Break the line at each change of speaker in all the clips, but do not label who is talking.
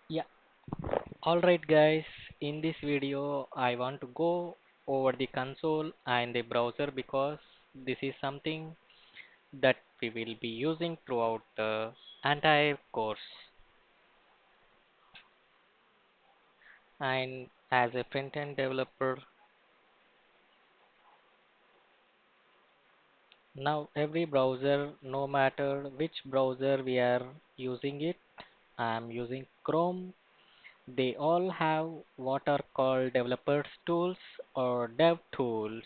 Yeah, alright guys, in this video I want to go over the console and the browser because this is something that we will be using throughout the entire course. And as a front-end developer, now every browser, no matter which browser we are using it, I am using Chrome. They all have what are called developers tools or dev tools.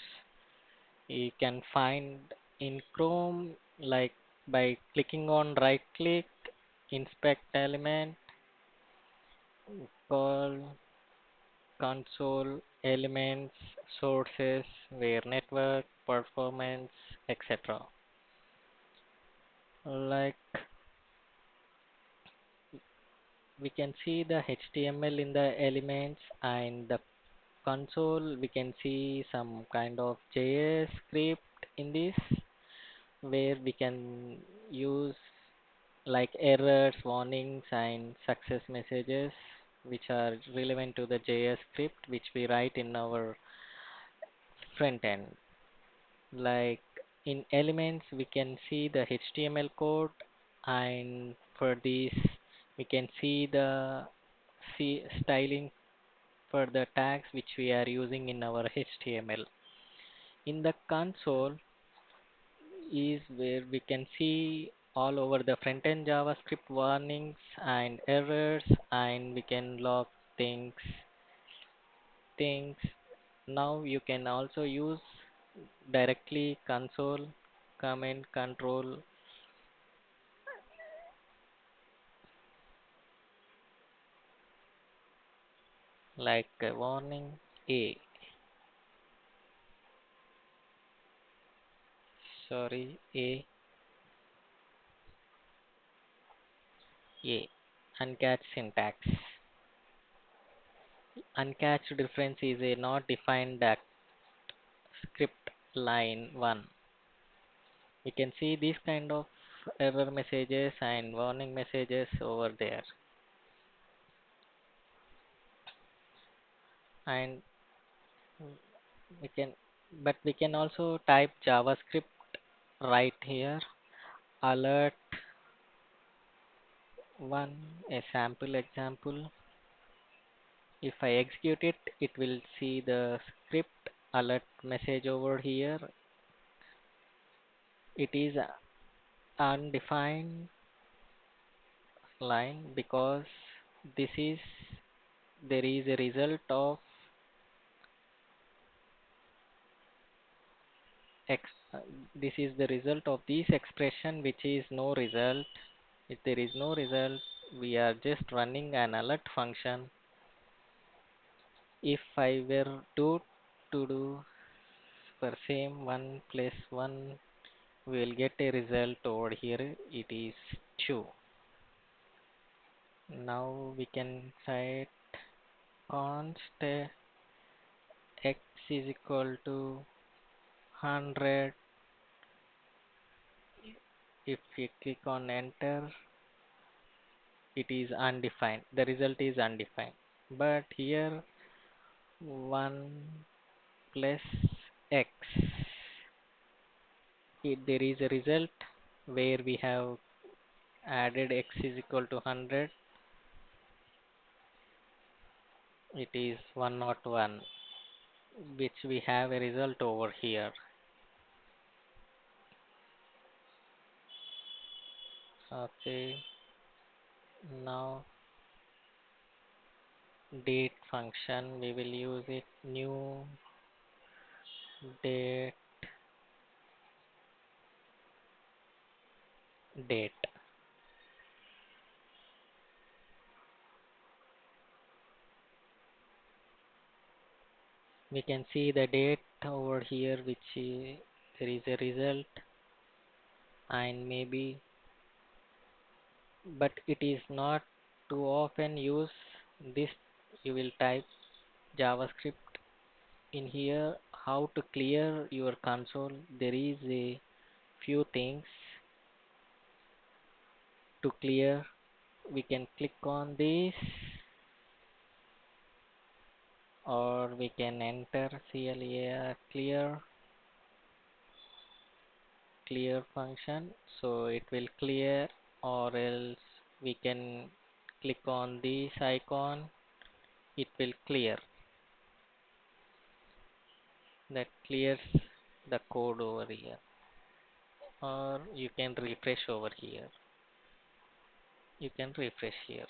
You can find in Chrome like by clicking on right click, inspect element, call console elements, sources, where network, performance, etc. Like we can see the HTML in the elements and the console we can see some kind of JS script in this where we can use like errors, warnings, and success messages which are relevant to the JS script which we write in our front end. Like in elements, we can see the HTML code, and for this, we can see the styling for the tags which we are using in our HTML. In the console, is where we can see all over the front-end JavaScript warnings and errors, and we can log things. Now you can also use directly console command control like warning A, sorry, A, uncatched syntax. Uncatched difference is a not defined script line 1. We can see these kind of error messages and warning messages over there. And we can, but we can also type JavaScript right here. Alert 1, a sample example. If I execute it, it will see the script alert message over here. It is undefined line because this is there is a result of x. This is the result of this expression which is no result. If there is no result, we are just running an alert function. If I were to do for same 1 plus 1, we will get a result over here. It is 2. Now we can set const x is equal to 100. If we click on enter, it is undefined. The result is undefined. But here 1 plus x, there is a result where we have added x is equal to 100. It is 101, which we have a result over here. Okay, now date function we will use it new date date. We can see the date over here which there is a result and maybe, but it is not too often use this. You will type JavaScript in here how to clear your console. There is a few things to clear. We can click on this or we can enter CLER clear function, so it will clear, or else we can click on this icon, it will clear. That clears the code over here, or you can refresh over here. You can refresh here.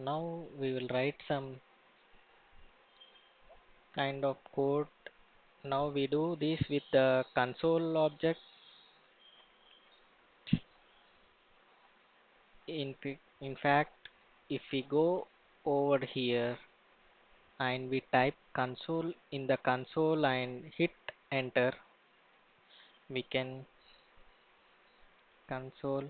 Now we will write some kind of code. Now we do this with the console object. In fact, if we go over here and we type console in the console and hit enter, we can console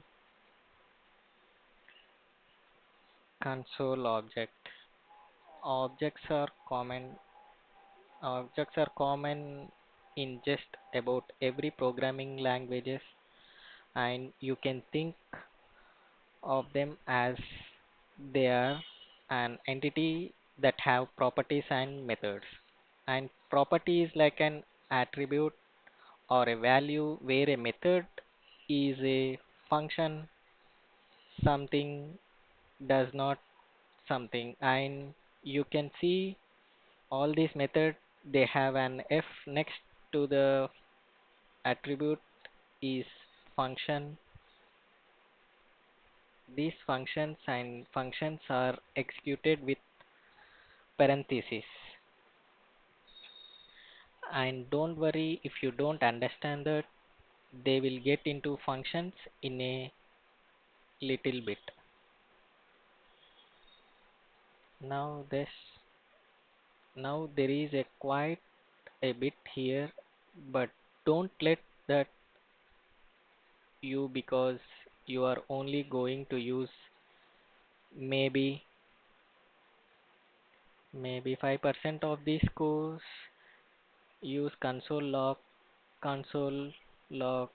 objects are common in just about every programming languages, and you can think of them as they are an entity that have properties and methods. And property is like an attribute or a value, where a method is a function, something does not something. And you can see all these methods, they have an f next to the attribute is function. These functions are executed with parentheses. And don't worry if you don't understand that, they will get into functions in a little bit. Now this now there is a quite a bit here, but don't let that you, because you are only going to use maybe 5% of this course. Use console log.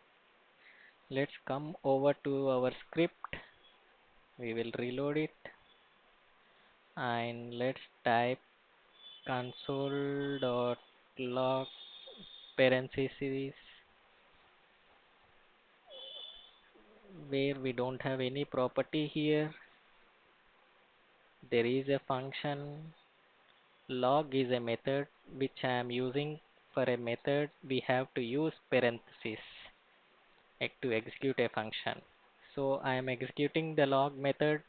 Let's come over to our script. We will reload it and let's type console.log parentheses, where we don't have any property here. There is a function. Log is a method which I am using. For a method we have to use parentheses to execute a function. So I am executing the log method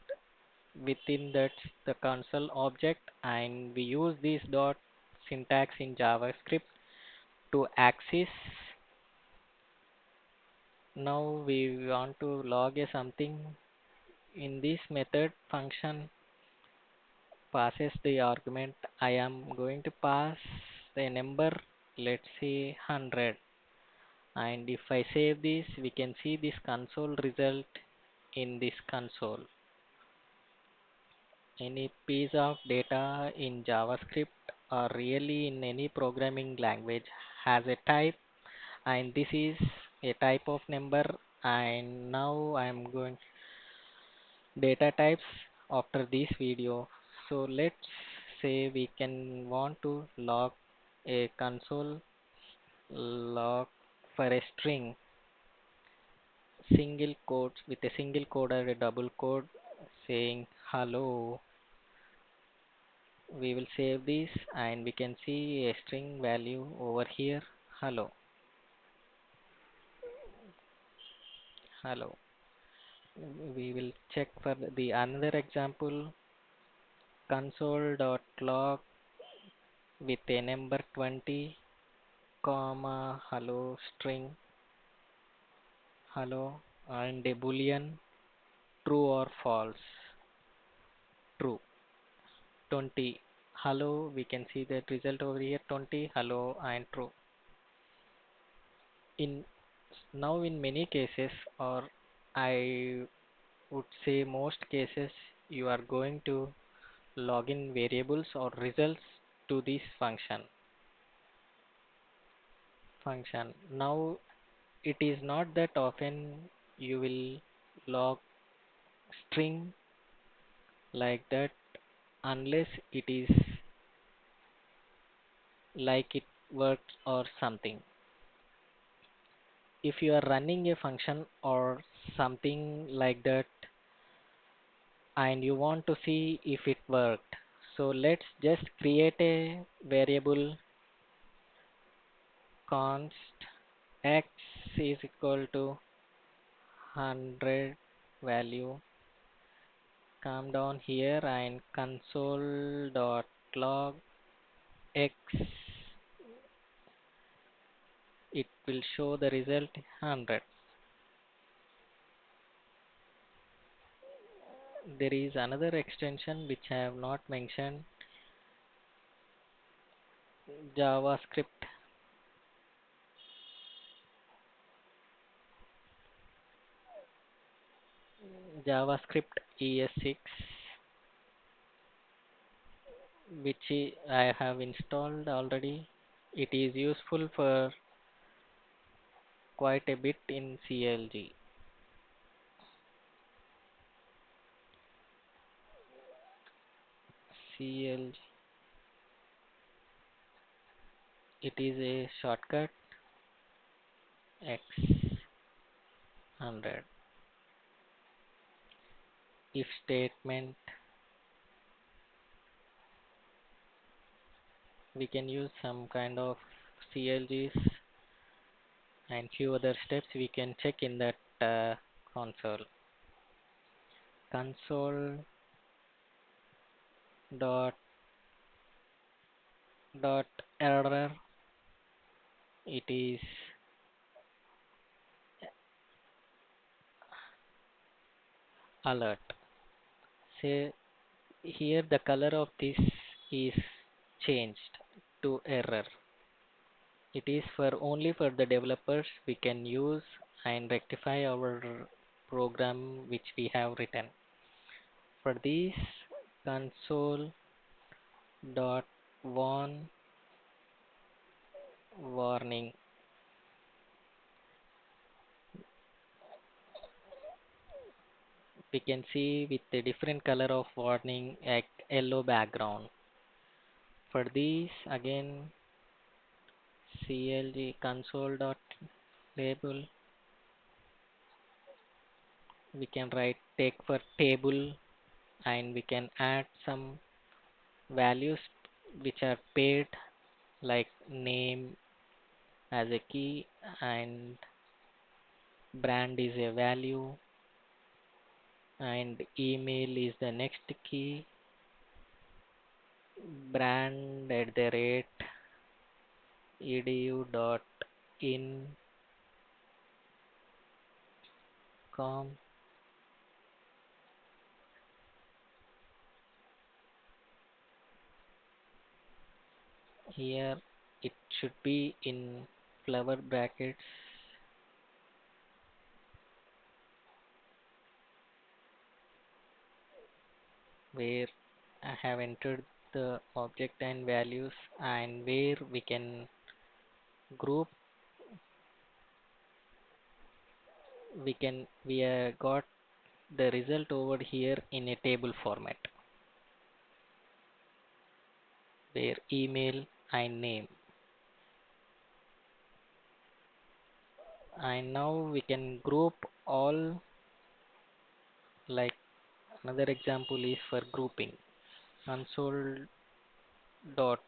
within that the console object, and we use this dot syntax in JavaScript to access. Now we want to log a something. In this method, function passes the argument. I am going to pass the number, let's say 100. And if I save this, we can see this console result. In this console, any piece of data in JavaScript or really in any programming language has a type, and this is a type of number. And now I am going data types after this video. So let's say we can want to log a console log for a string, single quotes, with a single quote or a double quote saying hello. We will save this and we can see a string value over here, hello. Hello. We will check for the another example, console.log with a number 20 comma hello string hello and a boolean true or false. True. 20 hello, we can see that result over here, 20 hello and true. In now in many cases, or I would say most cases, you are going to log in variables or results to this function. Now it is not that often you will log string like that unless it is like it works or something. If you are running a function or something like that and you want to see if it worked, so let's just create a variable const x is equal to 100 value. Come down here and console dot log x, it will show the result 100. There is another extension which I have not mentioned, JavaScript. JavaScript ES6, which I have installed already. It is useful for quite a bit in CLG. CLG, it is a shortcut X100. If statement, we can use some kind of CLGs and few other steps we can check in that console. Console dot dot error, it is alert. Say here the color of this is changed to error. It is for only for the developers we can use and rectify our program which we have written. For this console dot warning, we can see with a different color of warning at yellow background. For this again CLG console dot label, we can write take for table and we can add some values which are paired like name as a key and brand is a value and email is the next key. Brand at the rate edu dot in com. Here it should be in flower brackets where I have entered the object and values and where we can group, we got the result over here in a table format where email and name, and now we can group all. Like another example is for grouping, console dot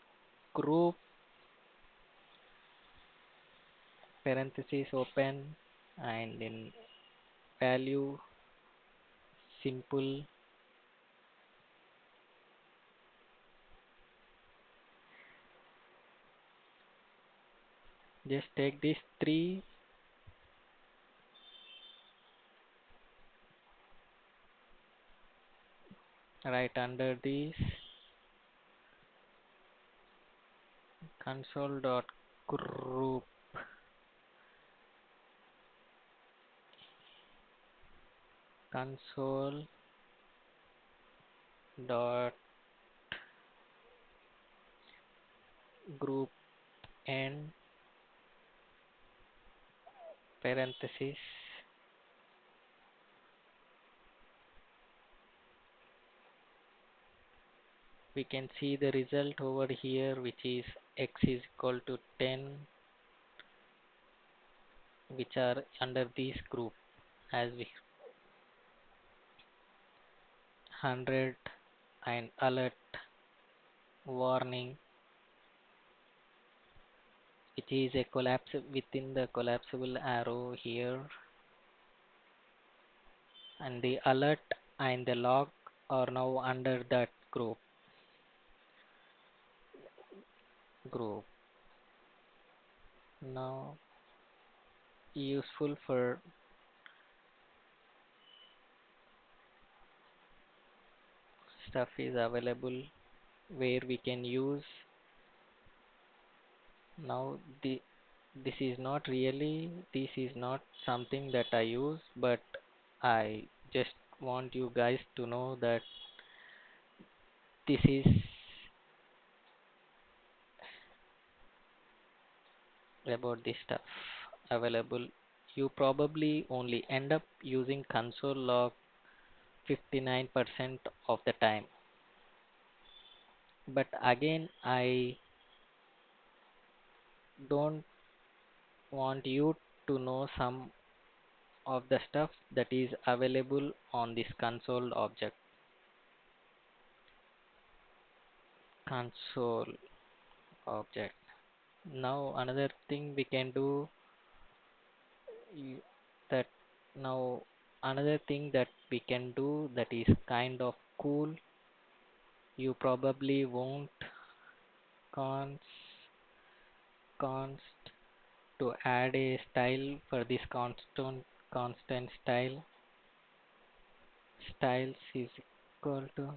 group parenthesis open and in value simple. Just take these three right under this console dot group console dot group and parenthesis. We can see the result over here, which is x is equal to 10, which are under this group, as we 100 and alert warning, which is a collapse within the collapsible arrow here, and the alert and the log are now under that group. Now useful for stuff is available where we can use. Now this is not something that I use, but I just want you guys to know that this is about this stuff available. You probably only end up using console log 59% of the time, but again I don't want you to know some of the stuff that is available on this console object. Now another thing we can do y- that now another thing that we can do that is kind of cool. You probably won't cons const to add a style for this constant styles is equal to.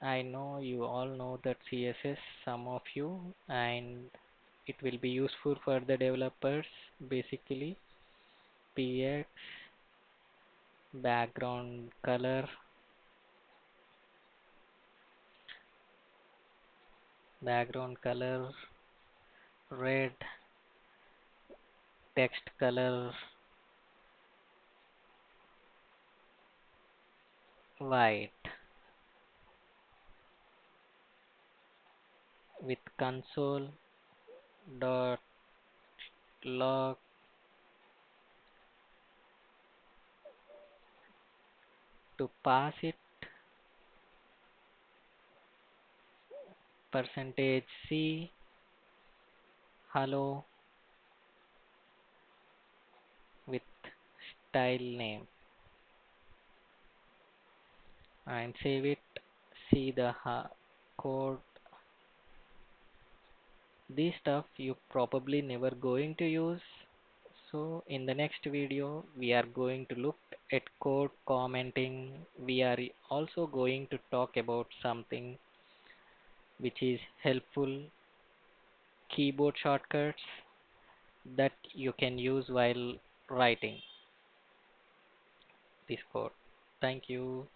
I know you all know that CSS, some of you, and it will be useful for the developers. Basically px background color red, text color white, with console dot log to pass it percentage %c hello with style name and save it. See the code. This stuff you probably never going to use. So in the next video we are going to look at code commenting. We are also going to talk about something which is helpful, keyboard shortcuts that you can use while writing this code. Thank you.